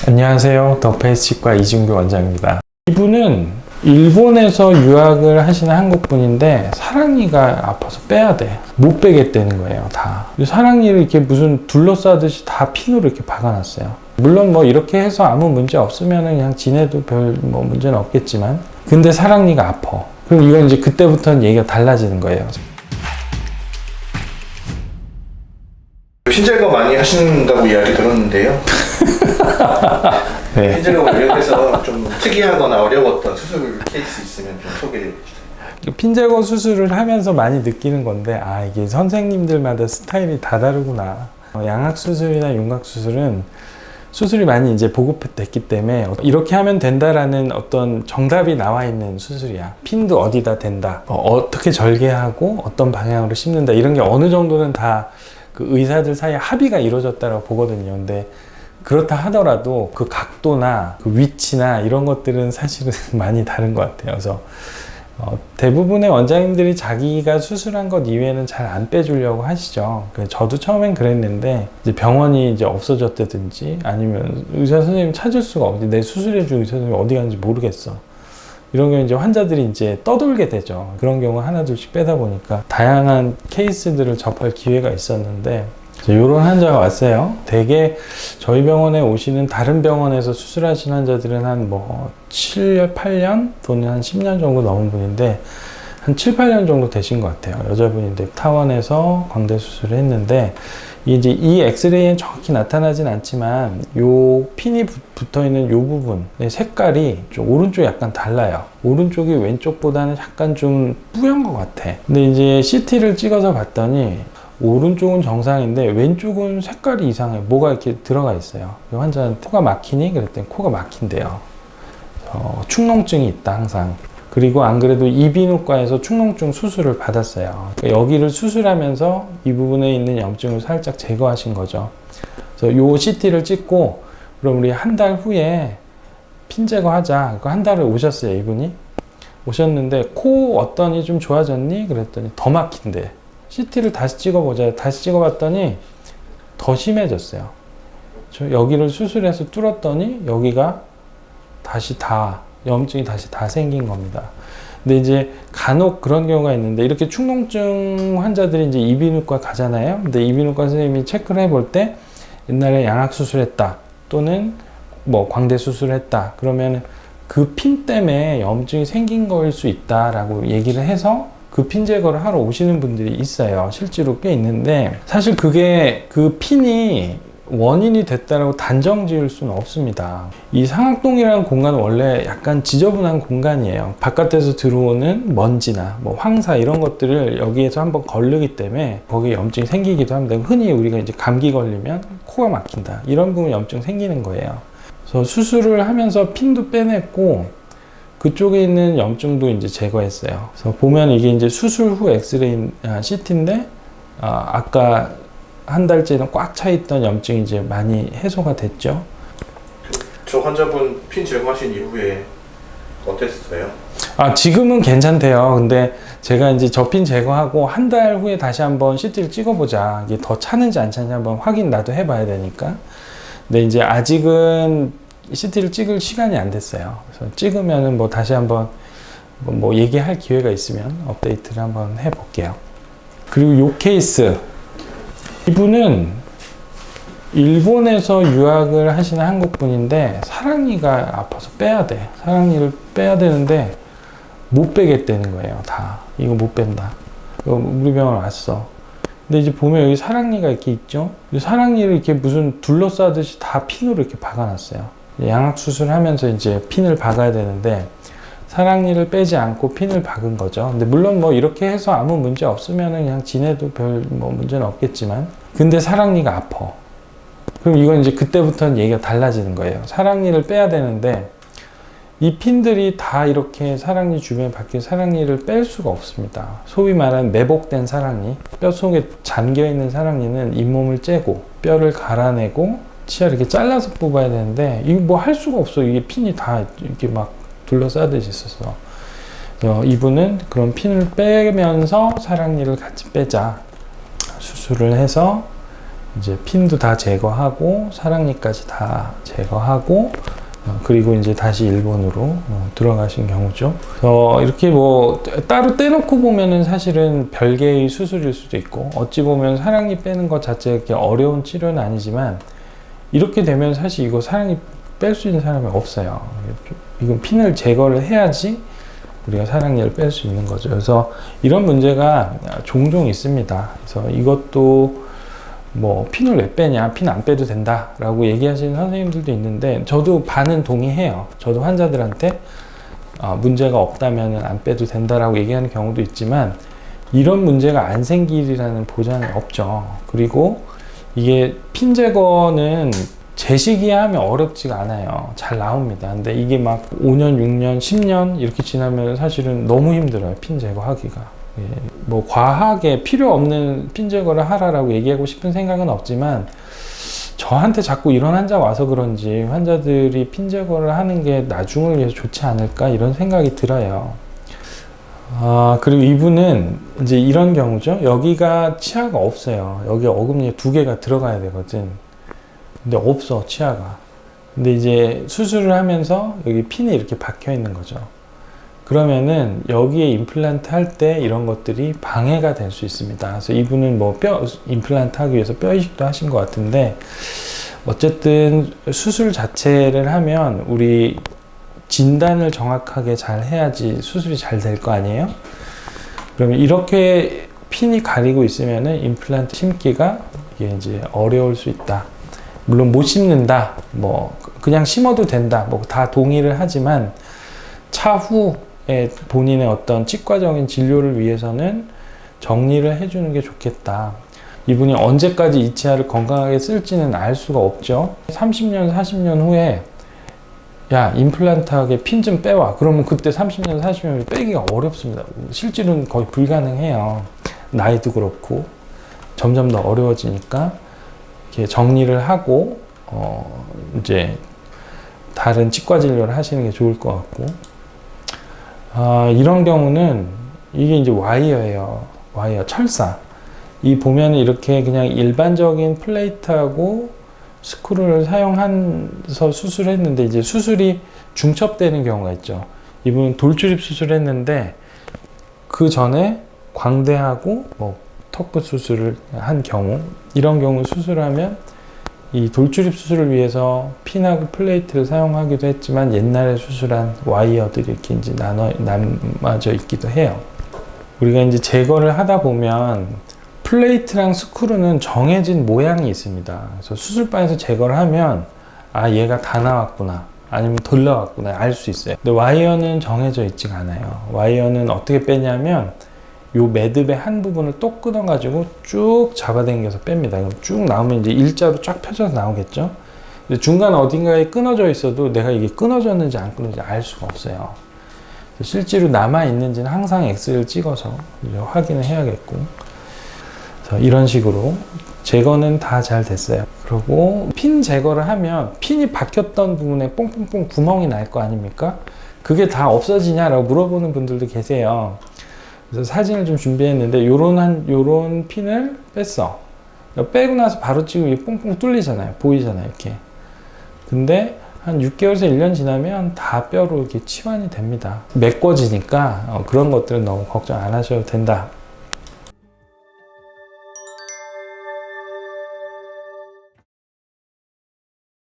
안녕하세요. 더페이스치과 이진규 원장입니다. 이분은 일본에서 유학을 하시는 한국분인데 사랑니가 아파서 빼야 돼. 못 빼겠다는 거예요, 다. 사랑니를 이렇게 무슨 둘러싸듯이 다 핀으로 이렇게 박아놨어요. 물론 뭐 이렇게 해서 아무 문제 없으면 그냥 지내도 별 뭐 문제는 없겠지만, 근데 사랑니가 아파. 그럼 이건 이제 그때부터는 얘기가 달라지는 거예요. 핀 제거 많이 하신다고 이야기 들었는데요. 네. 핀 제거 관련해서 좀 특이하거나 어려웠던 수술 케이스 있으면 좀 소개해 주세요. 핀 제거 수술을 하면서 많이 느끼는 건데, 이게 선생님들마다 스타일이 다 다르구나. 양악 수술이나 윤곽 수술은 수술이 많이 이제 보급됐기 때문에 이렇게 하면 된다라는 어떤 정답이 나와 있는 수술이야. 핀도 어디다 댄다, 어떻게 절개하고 어떤 방향으로 심는다, 이런 게 어느 정도는 다 그 의사들 사이에 합의가 이루어졌다고 보거든요. 근데 그렇다 하더라도 그 각도나 그 위치나 이런 것들은 사실은 많이 다른 것 같아요. 그래서 대부분의 원장님들이 자기가 수술한 것 이외에는 잘 안 빼주려고 하시죠. 저도 처음엔 그랬는데 이제 병원이 이제 없어졌다든지 아니면 의사 선생님 찾을 수가 없지, 내 수술해준 의사 선생님이 어디 갔는지 모르겠어, 이런 경우 이제 환자들이 이제 떠돌게 되죠. 그런 경우 하나둘씩 빼다 보니까 다양한 케이스들을 접할 기회가 있었는데, 이런 환자가 왔어요. 대개 저희 병원에 오시는 다른 병원에서 수술하신 환자들은 한 7년, 8년 또는 한 10년 정도 넘은 분인데, 한 7, 8년 정도 되신 것 같아요. 여자분인데 타원에서 광대 수술을 했는데, 이제 이 엑스레이엔 정확히 나타나진 않지만 요 핀이 붙어 있는 요 부분의 색깔이 좀 오른쪽이 약간 달라요. 오른쪽이 왼쪽보다는 약간 좀 뿌연 것 같아. 근데 이제 CT를 찍어서 봤더니 오른쪽은 정상인데 왼쪽은 색깔이 이상해. 뭐가 이렇게 들어가 있어요. 이 환자한테 코가 막히니? 그랬더니 코가 막힌대요. 축농증이 있다, 항상. 그리고 안 그래도 이비인후과에서 축농증 수술을 받았어요. 그러니까 여기를 수술하면서 이 부분에 있는 염증을 살짝 제거하신 거죠. 그래서 요 CT를 찍고, 그럼 우리 한 달 후에 핀 제거하자. 한 달을 오셨어요, 이분이. 오셨는데 코 어떠니, 좀 좋아졌니? 그랬더니 더 막힌대. CT를 다시 찍어보자. 다시 찍어봤더니 더 심해졌어요. 여기를 수술해서 뚫었더니 여기가 다시 염증이 다시 다 생긴 겁니다. 근데 이제 간혹 그런 경우가 있는데, 이렇게 축농증 환자들이 이제 이비인후과 가잖아요. 근데 이비인후과 선생님이 체크를 해볼 때 옛날에 양악 수술했다 또는 광대 수술했다 그러면 그 핀 때문에 염증이 생긴 거일 수 있다라고 얘기를 해서 그 핀 제거를 하러 오시는 분들이 있어요. 실제로 꽤 있는데, 사실 그게 그 핀이 원인이 됐다라고 단정 지을 수는 없습니다. 이 상악동이라는 공간은 원래 약간 지저분한 공간이에요. 바깥에서 들어오는 먼지나 황사 이런 것들을 여기에서 한번 걸르기 때문에 거기에 염증이 생기기도 합니다. 흔히 우리가 이제 감기 걸리면 코가 막힌다, 이런 부분 염증 생기는 거예요. 그래서 수술을 하면서 핀도 빼냈고 그쪽에 있는 염증도 이제 제거했어요. 그래서 보면 이게 이제 수술 후 엑스레이 CT인데 아까 한 달째는 꽉 차 있던 염증이 이제 많이 해소가 됐죠. 저 환자분 핀 제거하신 이후에 어땠어요? 지금은 괜찮대요. 근데 제가 이제 저 핀 제거하고 한 달 후에 다시 한번 CT를 찍어보자. 이게 더 차는지 안 차는지 한번 확인 나도 해봐야 되니까. 근데 이제 아직은 CT를 찍을 시간이 안 됐어요. 그래서 찍으면은 다시 한번 얘기할 기회가 있으면 업데이트를 한번 해볼게요. 그리고 요 케이스. 이분은 일본에서 유학을 하시는 한국분인데 사랑니가 아파서 빼야 돼. 사랑니를 빼야 되는데 못 빼겠다는 거예요, 다. 이거 못 뺀다. 이거 우리 병원 왔어. 근데 이제 보면 여기 사랑니가 이렇게 있죠? 사랑니를 이렇게 무슨 둘러싸듯이 다 핀으로 이렇게 박아놨어요. 양악 수술하면서 이제 핀을 박아야 되는데 사랑니를 빼지 않고 핀을 박은 거죠. 근데 물론 이렇게 해서 아무 문제 없으면 그냥 지내도 별 문제는 없겠지만, 근데 사랑니가 아파. 그럼 이건 이제 그때부터는 얘기가 달라지는 거예요. 사랑니를 빼야 되는데 이 핀들이 다 이렇게 사랑니 주변에 박힌 사랑니를 뺄 수가 없습니다. 소위 말하는 매복된 사랑니, 뼈 속에 잠겨있는 사랑니는 잇몸을 째고 뼈를 갈아내고 치아 이렇게 잘라서 뽑아야 되는데, 이거 할 수가 없어. 이게 핀이 다 이렇게 막 둘러싸듯이 있어서. 이분은 그런 핀을 빼면서 사랑니를 같이 빼자 수술을 해서 이제 핀도 다 제거하고 사랑니까지 다 제거하고 그리고 이제 다시 일본으로 들어가신 경우죠. 이렇게 뭐 따로 떼놓고 보면은 사실은 별개의 수술일 수도 있고 어찌 보면 사랑니 빼는 것 자체가 그렇게 어려운 치료는 아니지만 이렇게 되면 사실 이거 사랑니 뺄 수 있는 사람이 없어요. 이건 핀을 제거를 해야지 우리가 사랑니를 뺄 수 있는 거죠. 그래서 이런 문제가 종종 있습니다. 그래서 이것도 뭐 핀을 왜 빼냐, 핀 안 빼도 된다 라고 얘기하시는 선생님들도 있는데 저도 반은 동의해요. 저도 환자들한테 문제가 없다면 안 빼도 된다라고 얘기하는 경우도 있지만 이런 문제가 안 생기리라는 보장이 없죠. 그리고 이게 핀 제거는 재시기에 하면 어렵지가 않아요. 잘 나옵니다. 근데 이게 막 5년, 6년, 10년 이렇게 지나면 사실은 너무 힘들어요. 핀 제거하기가. 예, 뭐 과하게 필요 없는 핀 제거를 하라라고 얘기하고 싶은 생각은 없지만 저한테 자꾸 이런 환자 와서 그런지 환자들이 핀 제거를 하는 게 나중을 위해서 좋지 않을까 이런 생각이 들어요. 그리고 이분은 이제 이런 경우죠. 여기가 치아가 없어요. 여기 어금니에 2개가 들어가야 되거든. 근데 없어, 치아가. 근데 이제 수술을 하면서 여기 핀이 이렇게 박혀 있는 거죠. 그러면은 여기에 임플란트 할 때 이런 것들이 방해가 될 수 있습니다. 그래서 이분은 뭐 임플란트 하기 위해서 뼈 이식도 하신 것 같은데 어쨌든 수술 자체를 하면 우리 진단을 정확하게 잘 해야지 수술이 잘 될 거 아니에요? 그러면 이렇게 핀이 가리고 있으면은 임플란트 심기가 이게 이제 어려울 수 있다. 물론 못 심는다, 뭐 그냥 심어도 된다, 뭐 다 동의를 하지만 차후에 본인의 어떤 치과적인 진료를 위해서는 정리를 해주는 게 좋겠다. 이분이 언제까지 이 치아를 건강하게 쓸지는 알 수가 없죠. 30년, 40년 후에 야, 임플란트하게 핀 좀 빼와. 그러면 그때 30년, 40년 빼기가 어렵습니다. 실제로는 거의 불가능해요. 나이도 그렇고 점점 더 어려워지니까 이렇게 정리를 하고 이제 다른 치과 진료를 하시는 게 좋을 것 같고 이런 경우는 이게 이제 와이어예요. 와이어, 철사. 이 보면은 이렇게 그냥 일반적인 플레이트하고 스크루를 사용해서 수술했는데 이제 수술이 중첩되는 경우가 있죠. 이분은 돌출입 수술했는데 그 전에 광대하고 뭐 턱부 수술을 한 경우, 이런 경우 수술하면 이 돌출입 수술을 위해서 핀하고 플레이트를 사용하기도 했지만 옛날에 수술한 와이어들이 이렇게 이제 남아져 있기도 해요. 우리가 이제 제거를 하다 보면 플레이트랑 스크루는 정해진 모양이 있습니다. 그래서 수술방에서 제거를 하면 얘가 다 나왔구나 아니면 덜 나왔구나 알 수 있어요. 근데 와이어는 정해져 있지가 않아요. 와이어는 어떻게 빼냐면 요 매듭의 한 부분을 또 끊어가지고 쭉 잡아당겨서 뺍니다. 그럼 쭉 나오면 이제 일자로 쫙 펴져서 나오겠죠. 근데 중간 어딘가에 끊어져 있어도 내가 이게 끊어졌는지 안 끊어졌는지 알 수가 없어요. 실제로 남아있는지는 항상 엑스를 찍어서 이제 확인을 해야겠고, 그래서 이런 식으로 제거는 다 잘 됐어요. 그리고 핀 제거를 하면 핀이 박혔던 부분에 뽕뽕뽕 구멍이 날 거 아닙니까? 그게 다 없어지냐라고 물어보는 분들도 계세요. 그래서 사진을 좀 준비했는데 요런 핀을 뺐어. 빼고 나서 바로 찍으면 이게 뽕뽕 뚫리잖아요. 보이잖아요. 이렇게. 근데 한 6개월에서 1년 지나면 다 뼈로 이렇게 치환이 됩니다. 메꿔지니까 그런 것들은 너무 걱정 안 하셔도 된다.